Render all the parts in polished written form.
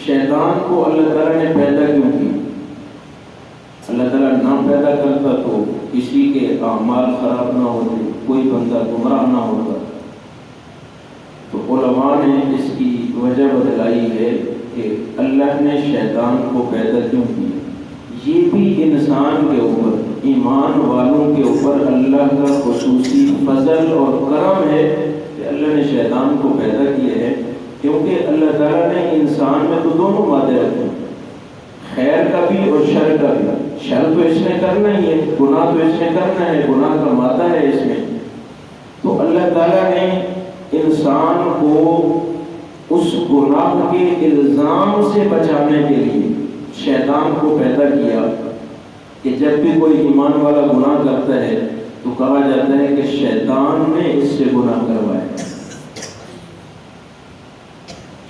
شیطان کو اللہ تعالیٰ نے پیدا کیوں کیا؟ اللہ تعالیٰ نہ پیدا کرتا تو کسی کے اعمال خراب نہ ہوتے، کوئی بندہ گمراہ نہ ہوتا۔ تو علماء نے اس کی وجہ بتلائی ہے کہ اللہ نے شیطان کو پیدا کیوں کیا۔ یہ بھی انسان کے اوپر، ایمان والوں کے اوپر اللہ کا خصوصی فضل اور کرم ہے کہ اللہ نے شیطان کو پیدا کیا ہے، کیونکہ اللہ تعالیٰ نے انسان میں تو دونوں مادے رکھے، خیر کا بھی اور شر کا بھی۔ شر تو اس نے کرنا ہی ہے، گناہ تو اس نے کرنا ہے، گناہ کا مادہ ہے اس میں۔ تو اللہ تعالیٰ نے انسان کو اس گناہ کے الزام سے بچانے کے لیے شیطان کو پیدا کیا کہ جب بھی کوئی ایمان والا گناہ کرتا ہے تو کہا جاتا ہے کہ شیطان نے اس سے گناہ کروایا،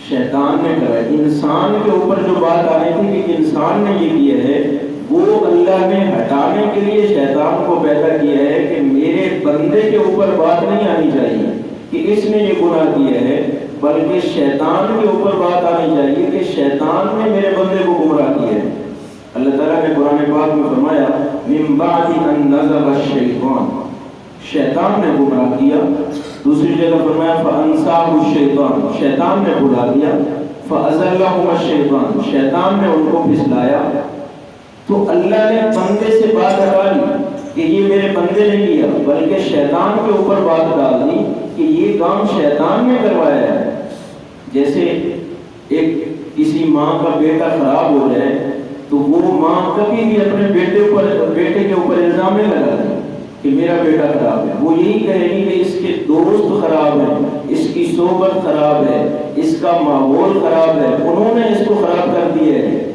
شیطان نے کرایا۔ انسان کے اوپر جو بات آ رہی تھی کہ انسان نے یہ کیا ہے، وہ اللہ نے ہٹانے کے لیے شیطان کو پیدا کیا ہے کہ میرے بندے کے اوپر بات نہیں آنی چاہیے کہ اس نے یہ گناہ کیا ہے، بلکہ شیطان کے اوپر بات آنی چاہیے کہ شیطان نے میرے بندے کو گمراہ کیا ہے۔ اللہ تعالیٰ نے قرآن پاک میں فرمایا من بعد ان نزغ الشیطان، شیطان نے گمراہ کیا۔ دوسری جگہ فرمایا فانساہ الشیطان، شیطان نے بھلا دیا، فازلہم الشیطان، شیطان نے ان کو پھسلایا۔ تو اللہ نے بندے سے بات ہٹا لی کہ یہ میرے بندے نے کیا، بلکہ شیطان کے اوپر بات ڈال دی کہ یہ کام شیطان نے کروایا ہے۔ جیسے ایک کسی ماں کا بیٹا خراب ہو جائے تو وہ ماں کبھی بھی اپنے بیٹے کے اوپر الزام نہیں لگاتی کہ میرا بیٹا خراب ہے۔ وہ یہی کہے گی کہ اس کے دوست خراب ہیں، اس کی صحبت خراب ہے، اس کا ماحول خراب ہے، انہوں نے اس کو خراب کر دیا ہے۔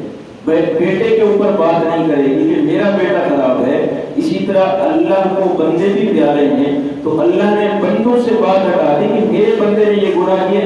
بیٹے کے اوپر بات نہیں کرے گی کہ میرا بیٹا خراب ہے۔ اسی طرح اللہ کو بندے بھی پیارے ہیں تو اللہ نے بندوں سے بات ہٹا دی کہ میرے بندے نے یہ گناہ کیا،